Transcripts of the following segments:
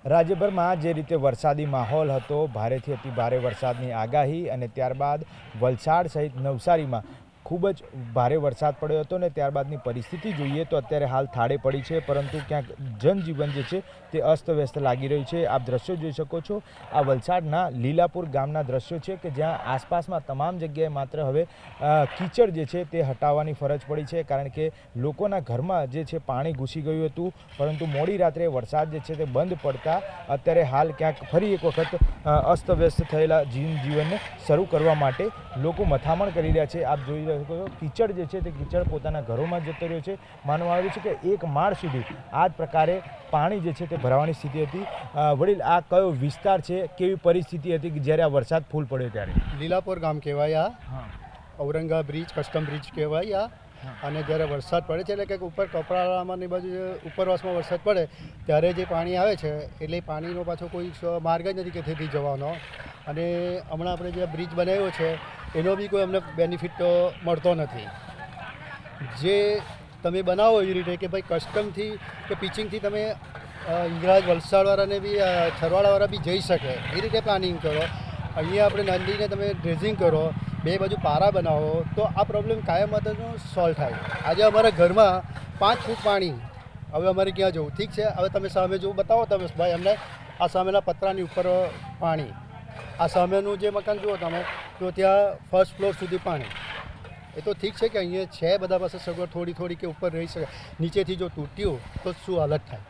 રાજ્યભરમાં જે રીતે વરસાદી માહોલ હતો, ભારેથી અતિ ભારે વરસાદની આગાહી અને ત્યારબાદ વલસાડ સહિત નવસારીમાં ખૂબ જ ભારે વરસાદ પડ્યો હતો ને ત્યારબાદની પરિસ્થિતિ જોઈએ તો અત્યારે હાલ થાળે પડી છે, પરંતુ ક્યાંક જનજીવન જે છે તે અસ્તવ્યસ્ત લાગી રહ્યું છે। આપ દ્રશ્યો જોઈ શકો છો, આ વલસાડના લીલાપુર ગામના દ્રશ્યો છે કે જ્યાં આસપાસમાં તમામ જગ્યાએ માત્ર હવે કીચડ જે છે તે હટાવવાની ફરજ પડી છે, કારણ કે લોકોના ઘરમાં જે છે પાણી ઘૂસી ગયું હતું, પરંતુ મોડી રાત્રે વરસાદ જે છે તે બંધ પડતા અત્યારે હાલ ક્યાંક ફરી એક વખત અસ્તવ્યસ્ત થયેલા જીવનને શરૂ કરવા માટે લોકો મથામણ કરી રહ્યા છે। આપ જોઈ કીચડ જે છે તે કીચડ પોતાના ઘરોમાં જતો રહ્યો છે। માનવામાં આવ્યું છે કે એક માળ સુધી આ જ પ્રકારે પાણી જે છે તે ભરાવાની સ્થિતિ હતી। વડીલ, આ કયો વિસ્તાર છે, કેવી પરિસ્થિતિ હતી કે જ્યારે આ વરસાદ ફૂલ પડ્યો ત્યારે? લીલાપુર ગામ કહેવાય આ, ઔરંગા બ્રિજ, કસ્ટમ બ્રિજ કહેવાય આ। અને જ્યારે વરસાદ પડે છે એટલે કે ઉપર કપરાળામાં બાજુ ઉપરવાસમાં વરસાદ પડે ત્યારે જે પાણી આવે છે એટલે પાણીનો પાછો કોઈ માર્ગ જ નથી કે તેથી જવાનો। અને હમણાં આપણે જે બ્રિજ બનાવ્યો છે એનો બી કોઈ અમને બેનિફિટ મળતો નથી। જે તમે બનાવો એવી રીતે કે ભાઈ કસ્ટમથી કે પિચિંગથી તમે ઇંગરાજ વલસાડવાળાને બી છરવાડાવાળા બી જઈ શકે એ રીતે પ્લાનિંગ કરો। અહીંયા આપણે નદીને તમે ડ્રેઝિંગ કરો, બે બાજુ પારા બનાવો તો આ પ્રોબ્લેમ કાયમ માટેનો સોલ્વ થાય। આજે અમારા ઘરમાં 5 ફૂટ પાણી, હવે અમારે ક્યાં જવું? ઠીક છે, હવે તમે સામે જો બતાવો તમે ભાઈ અમને આ સામેના પતરાની ઉપર પાણી, આ સામેનું જે મકાન જુઓ તમે તો ત્યાં ફર્સ્ટ ફ્લોર સુધી પાણી। એ તો ઠીક છે કે અહીંયા છે બધા પાસે સગવડ થોડી થોડી કે ઉપર રહી શકે, નીચેથી જો તૂટ્યું તો શું હાલત થાય?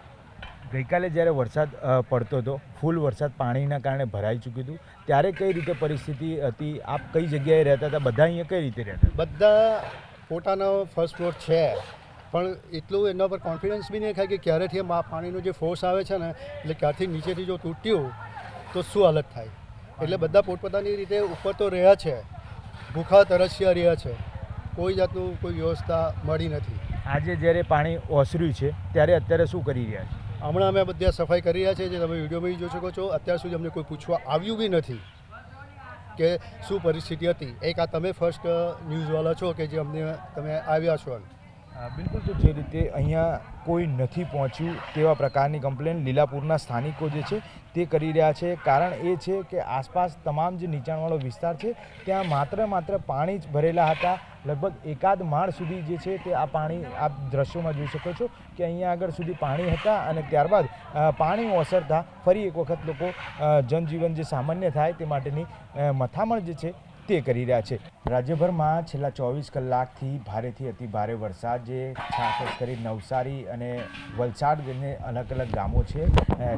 ગઈકાલે જ્યારે વરસાદ પડતો હતો, ફૂલ વરસાદ પાણીના કારણે ભરાઈ ચૂક્યું હતું, ત્યારે કઈ રીતે પરિસ્થિતિ હતી? આપ કઈ જગ્યાએ રહેતા હતા? બધા અહીંયા કઈ રીતે રહેતા? બધા પોતાનો ફર્સ્ટ ફ્લોર છે, પણ એટલું એના પર કોન્ફિડન્સ બી નહીં થાય કે ક્યારેથી પાણીનો જે ફોર્સ આવે છે ને એટલે ક્યારથી નીચેથી જો તૂટ્યું તો શું હાલત થાય? એટલે બધા પોતપોતાની રીતે ઉપર તો રહ્યા છે, ભૂખા તરસ્યા રહ્યા છે, કોઈ જાતનું કોઈ વ્યવસ્થા મળી નથી। આજે જ્યારે પાણી ઓસર્યું છે ત્યારે અત્યારે શું કરી રહ્યા છે? હમણાં અમે બધા સફાઈ કરી રહ્યા છીએ, જે તમે વિડીયોમાં જોઈ શકો છો। અત્યાર સુધી અમને કોઈ પૂછવા આવ્યું બી નથી કે શું પરિસ્થિતિ હતી। એક આ તમે ફર્સ્ટ ન્યૂઝવાળા છો કે જે અમને તમે આવ્યા છો। બિલકુલ, તો જે રીતે અહીંયા કોઈ નથી પહોંચ્યું તેવા પ્રકારની કમ્પ્લેન લીલાપુરના સ્થાનિકો જે છે તે કરી રહ્યા છે। કારણ એ છે કે આસપાસ તમામ જે નીચાણવાળો વિસ્તાર છે ત્યાં માત્ર પાણી જ ભરેલા હતા। લગભગ એકાદ માળ સુધી જે છે તે આ પાણી આપ દ્રશ્યોમાં જોઈ શકો છો કે અહીંયા આગળ સુધી પાણી હતા અને ત્યારબાદ પાણી ઓસરતા ફરી એક વખત લોકો જનજીવન જે સામાન્ય થાય તે માટેની મથામણ જે છે તે કરી રહ્યા છે। રાજ્યભરમાં છેલ્લા 24 કલાકથી ભારેથી અતિ ભારે વરસાદ જે ખાસ કરી નવસારી અને વલસાડ જેને અલગ અલગ ગામો છે,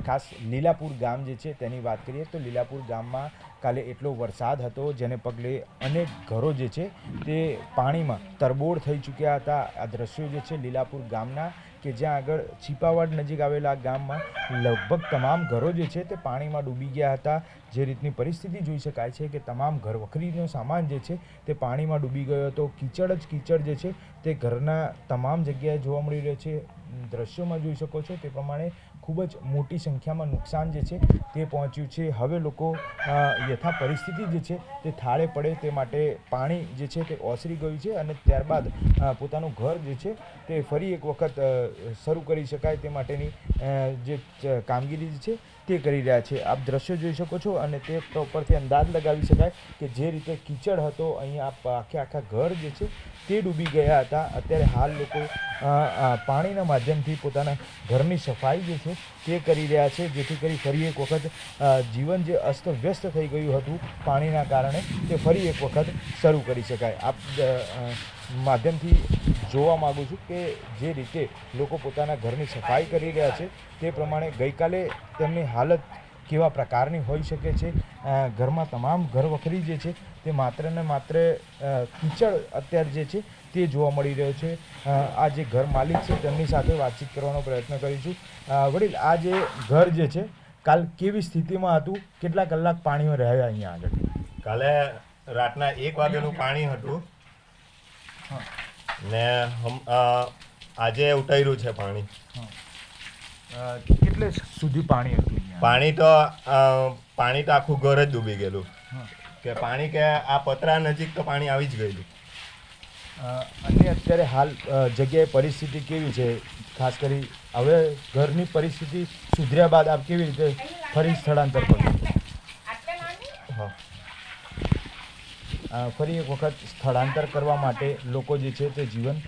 ખાસ લીલાપુર ગામ જે છે તેની વાત કરીએ તો લીલાપુર ગામમાં કાલે એટલો વરસાદ હતો જેને પગલે અનેક ઘરો જે છે તે પાણીમાં તરબોળ થઈ ચૂક્યા હતા। આ દ્રશ્યો જે છે લીલાપુર ગામના કે જ્યાં આગળ છીપાવાડ નજીક આવેલા ગામમાં લગભગ તમામ ઘરો જે છે તે પાણીમાં ડૂબી ગયા હતા। જે રીતની પરિસ્થિતિ જોઈ શકાય છે કે તમામ ઘર વખરીનો સામાન જે છે તે પાણીમાં ડૂબી ગયો હતો। કીચડ જ કીચડ જે છે તે ઘરના તમામ જગ્યાએ જોવા મળી રહ્યો છે। દ્રશ્યોમાં જોઈ શકો છો તે પ્રમાણે ખૂબ જ મોટી સંખ્યામાં નુકસાન જે છે તે પહોંચ્યું છે। હવે લોકો યથા પરિસ્થિતિ જે છે તે થાળે પડે તે માટે પાણી જે છે તે ઓસરી ગયું છે અને ત્યારબાદ પોતાનું ઘર જે છે તે ફરી એક વખત શરૂ કરી શકાય તે માટેની જે કામગીરી છે તે કરી રહ્યા છે। આપ દ્રશ્યો જોઈ શકો છો અને તે ઉપરથી અંદાજ લગાવી શકાય કે જે રીતે કીચડ હતો અહીંયા આખા ઘર જે છે તે ડૂબી ગયા હતા। અત્યારે હાલ લોકો પાણીના માધ્યમથી પોતાના ઘરની સફાઈ જે છે તે કરી રહ્યા છે, જેથી કરી ફરી એક વખત જીવન જે અસ્તવ્યસ્ત થઈ ગયું હતું પાણીના કારણે તે ફરી એક વખત શરૂ કરી શકાય। આપ માધ્યમથી જોવા માગું છું કે જે રીતે લોકો પોતાના ઘરની સફાઈ કરી રહ્યા છે તે પ્રમાણે ગઈકાલે તેમની હાલત કેવા પ્રકારની હોઈ શકે છે। ઘરમાં તમામ ઘર વખરી જે છે તે માત્ર ને માત્ર કીચડ અત્યારે જે છે તે જોવા મળી રહ્યો છે। આ જે ઘર માલિક છે તેમની સાથે વાતચીત કરવાનો પ્રયત્ન કરીશું। વડીલ, આ જે ઘર જે છે કાલ કેવી સ્થિતિમાં હતું? કેટલા કલાક પાણીમાં રહ્યા અહીંયા આગળ? કાલે રાતના 1 વાગ્યાનું પાણી હતું ને આજે ઉતાર્યું છે પાણી। કેટલે સુધી પાણી હતું? પાણી તો આખું ઘર જ ડૂબી ગયેલું કે પાણી કે આ પતરા નજીક તો પાણી આવી જ ગયેલું। અને અત્યારે હાલ જગ્યાએ પરિસ્થિતિ કેવી છે? ખાસ કરી હવે ઘરની પરિસ્થિતિ સુધર્યા બાદ આપ કેવી રીતે ફરી સ્થળાંતર કરશો? હા, ફરી એક વખત સ્થળાંતર કરવા માટે લોકો જે છે તે જીવન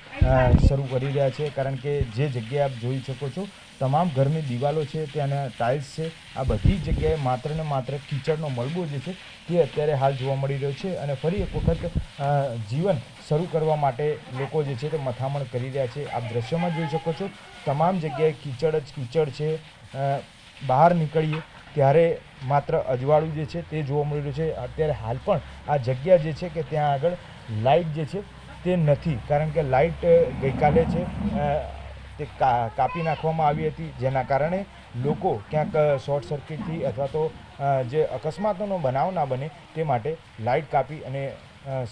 શરૂ કરી રહ્યા છે, કારણ કે જે જગ્યાએ આપ જોઈ શકો છો તમામ ઘરની દિવાલો છે ત્યાંના ટાઇલ્સ છે, આ બધી જગ્યાએ માત્ર ને માત્ર કીચડનો મલબો જે છે તે અત્યારે હાલ જોવા મળી રહ્યો છે. અને ફરી એક વખત જીવન શરૂ કરવા માટે લોકો જે છે તે મથામણ કરી રહ્યા છે. આપ દ્રશ્યમાં જોઈ શકો છો તમામ જગ્યાએ કીચડ જ કીચડ છે. બહાર નીકળીએ ત્યારે માત્ર અજવાળું જે છે તે જોવા મળી રહ્યું છે. અત્યારે હાલ પણ આ જગ્યા જે છે કે ત્યાં આગળ લાઇટ જે છે તે નથી, કારણ કે લાઇટ ગઈકાલે છે તે કાપી નાખવામાં આવી હતી, જેના કારણે લોકો ક્યાંક શોર્ટ સર્કિટથી અથવા તો જે અકસ્માતોનો બનાવ ના બને તે માટે લાઇટ કાપી અને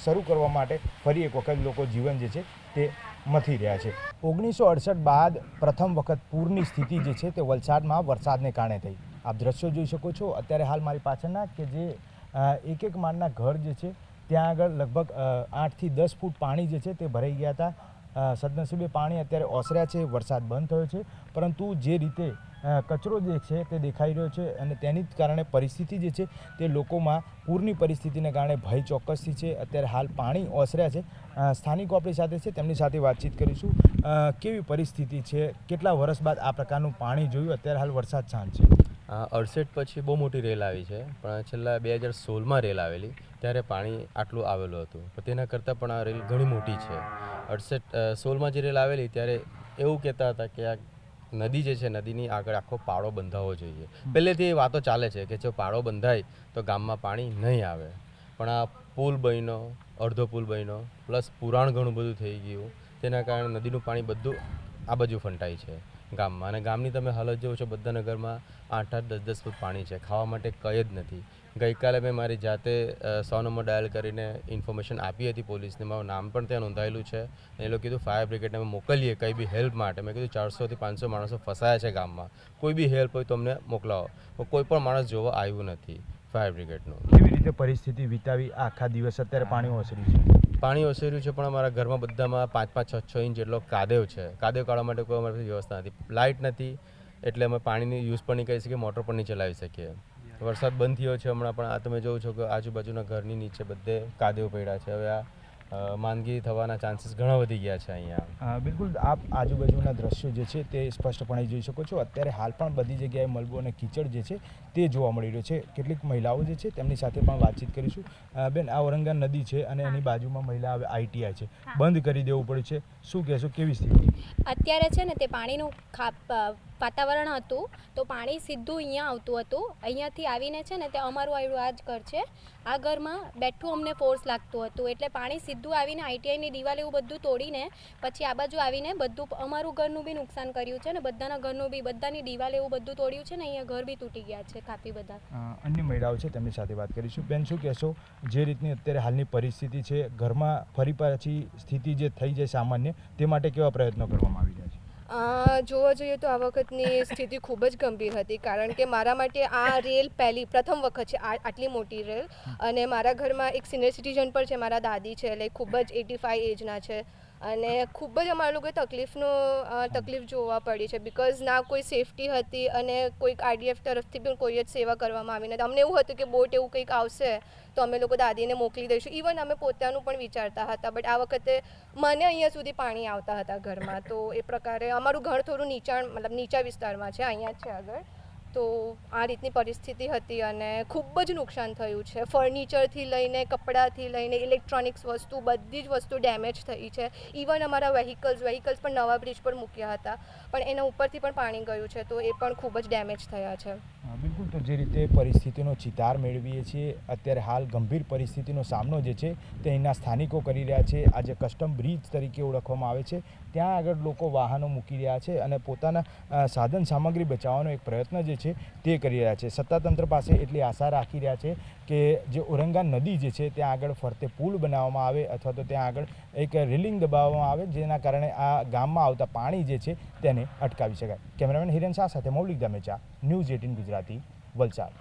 શરૂ કરવા માટે ફરી એક વખત લોકો જીવન જે છે તે મથી રહ્યા છે. 1968 બાદ પ્રથમ વખત પૂરની સ્થિતિ જે છે તે વલસાડમાં વરસાદને કારણે થઈ. આપ દ્રશ્યો જોઈ શકો છો અત્યારે હાલ મારી પાછળના, કે જે એક માળના ઘર જે છે ત્યાં આગળ લગભગ 8 થી 10 ફૂટ પાણી જે છે તે ભરાઈ ગયા હતા. સદનસીબે પાણી અત્યારે ઓસર્યા છે, વરસાદ બંધ થયો છે, પરંતુ જે રીતે કચરો જે છે તે દેખાઈ રહ્યો છે અને તેની જ કારણે પરિસ્થિતિ જે છે તે લોકોમાં પૂરની પરિસ્થિતિને કારણે ભય ચોક્કસથી છે. અત્યારે હાલ પાણી ઓસર્યા છે. સ્થાનિકો આપણી સાથે છે, તેમની સાથે વાતચીત કરીશું. કેવી પરિસ્થિતિ છે? કેટલા વર્ષ બાદ આ પ્રકારનું પાણી જોયું? અત્યારે હાલ વરસાદ શાંત છે. 68 પછી બહુ મોટી રેલ આવી છે, પણ છેલ્લા 2016માં રેલ આવેલી ત્યારે પાણી આટલું આવેલું હતું, પણ તેના કરતાં પણ આ રેલ ઘણી મોટી છે. 16માં જે રેલ આવેલી ત્યારે એવું કહેતા હતા કે આ નદી જે છે નદીની આગળ આખો પાળો બંધાવવો જોઈએ. પહેલેથી એ વાતો ચાલે છે કે જો પાળો બંધાય તો ગામમાં પાણી નહીં આવે, પણ આ પુલ બન્યો, અડધો પુલ બન્યો, પ્લસ પુરાણ ઘણું બધું થઈ ગયું, તેના કારણે નદીનું પાણી બધું આ બાજુ ફંટાય છે ગામમાં. અને ગામની તમે હાલત જોવો છો, બધા નગરમાં 8-8, 10-10 ફૂટ પાણી છે, ખાવા માટે કંઈ જ નથી. ગઈકાલે મેં મારી જાતે 100 નંબર ડાયલ કરીને ઇન્ફોર્મેશન આપી હતી પોલીસને, મારું નામ પણ ત્યાં નોંધાયેલું છે. એ લોકો કીધું ફાયર બ્રિગેડને અમે મોકલીએ કંઈ બી હેલ્પ માટે. મેં કીધું 400 થી 500 માણસો ફસાયા છે ગામમાં, કોઈ બી હેલ્પ હોય તો અમને મોકલાવો, પણ કોઈ પણ માણસ જોવા આવ્યું નથી ફાયર બ્રિગેડનું. કેવી રીતે પરિસ્થિતિ વિતાવી આખા દિવસ? અત્યારે પાણી ઓસર્યું છે. પાણી ઓસર્યું છે, પણ અમારા ઘરમાં બધામાં 5-5, 6-6 ઇંચ જેટલો કાદેવ છે. કાદેવ કાઢવા માટે કોઈ અમારી વ્યવસ્થા નથી, લાઇટ નથી, એટલે અમે પાણીની યુઝ પણ નહીં કરી શકીએ, મોટર પણ નહીં ચલાવી શકીએ. વરસાદ બંધ થયો છે હમણાં, પણ આ તમે જોવો છો કે આજુબાજુના ઘરની નીચે બધે કાદેવ પડ્યા છે. હવે આ માંદગી થવાના ચાન્સીસ ઘણા વધી ગયા છે અહીંયા. બિલકુલ, આપ આજુબાજુના દ્રશ્યો જે છે તે સ્પષ્ટપણે જોઈ શકો છો. અત્યારે હાલ પણ બધી જગ્યાએ મલબો અને કીચડ જે છે તે જોવા મળી રહ્યો છે. કેટલીક મહિલાઓ જે છે તેમની સાથે પણ વાતચીત કરીશું. બેન, આ ઔરંગા નદી છે અને એની બાજુમાં મહિલા હવે ITI છે, બંધ કરી દેવું પડ્યું છે, શું કહેશો? કેવી સ્થિતિ અત્યારે છે ને? તે પાણીનું વાતાવરણ હતું તો પાણી સીધું અહીંયા આવતું હતું. અહીંયાથી આવીને છે ને તે અમારું આવ્યું આ જ ઘર છે, આ ઘરમાં બેઠું અમને ફોર્સ લાગતું હતું, એટલે પાણી સીધું આવીને ITIની દિવાલ એવું બધું તોડીને પછી આ બાજુ આવીને બધું અમારું ઘરનું બી નુકસાન કર્યું છે ને બધાના ઘરનું બી, બધાની દિવાલ એવું બધું તોડ્યું છે ને અહીંયા ઘર બી તૂટી ગયા છે કાપી બધા. અન્ય મહિલાઓ છે તેમની સાથે વાત કરીશું. બેન, શું કહેશો? જે રીતની અત્યારે હાલની પરિસ્થિતિ છે, ઘરમાં ફરી પાછી સ્થિતિ જે થઈ જાય સામાન્ય, તે માટે કેવા પ્રયત્નો કરવામાં આવી રહ્યા છે? જોવા જઈએ તો આ વખતની સ્થિતિ ખૂબ જ ગંભીર હતી, કારણ કે મારા માટે આ રેલ પ્રથમ વખત છે આટલી મોટી રેલ. અને મારા ઘરમાં એક સિનિયર સિટીઝન પર છે, મારા દાદી છે, લાઈક ખૂબ જ 85 એજના છે, અને ખૂબ જ અમારા લોકોએ તકલીફ જોવા પડી છે, બિકોઝ ના કોઈ સેફટી હતી અને કોઈક IDF તરફથી પણ કોઈ જ સેવા કરવામાં આવી નથી. અમને એવું હતું કે બોટ એવું કંઈક આવશે તો અમે લોકો દાદીને મોકલી દઈશું, ઇવન અમે પોતાનું પણ વિચારતા હતા, બટ આ વખતે મને અહીંયા સુધી પાણી આવતા હતા ઘરમાં. તો એ પ્રકારે અમારું ઘર થોડું નીચા વિસ્તારમાં છે, અહીંયા જ છે આગળ. તો આ રીતની પરિસ્થિતિ હતી અને ખૂબ જ નુકસાન થયું છે. ફર્નિચરથી લઈને, કપડાથી લઈને, ઇલેક્ટ્રોનિક્સ વસ્તુ, બધી જ વસ્તુ ડેમેજ થઈ છે. ઇવન અમારા વ્હીકલ્સ પણ નવા બ્રિજ પર મૂક્યા હતા, પણ એના ઉપરથી પણ પાણી ગયું છે, તો એ પણ ખૂબ જ ડેમેજ થયા છે. બિલકુલ, તો જે રીતે પરિસ્થિતિનો ચિતાર મેળવીએ છીએ, અત્યારે હાલ ગંભીર પરિસ્થિતિનો સામનો જે છે તે અહીંના સ્થાનિકો કરી રહ્યા છે. આજે કસ્ટમ બ્રિજ તરીકે ઓળખવામાં આવે છે, ત્યાં આગળ લોકો વાહનો મૂકી રહ્યા છે અને પોતાના સાધન સામગ્રી બચાવવાનો એક પ્રયત્ન જે છે તે કરી રહ્યા છે. સત્તાતંત્ર પાસે એટલી આશા રાખી રહ્યા છે કે જે ઔરંગા નદી જે છે ત્યાં આગળ ફરતે પુલ બનાવવામાં આવે અથવા તો ત્યાં આગળ એક રેલિંગ દબાવવામાં આવે, જેના કારણે આ ગામમાં આવતા પાણી જે છે તેને અટકાવી શકાય. કેમેરામેન હિરેન શાહ સાથે મૌલિક દામેચા, ન્યૂઝ 18 ગુજરાતી, વલસાડ.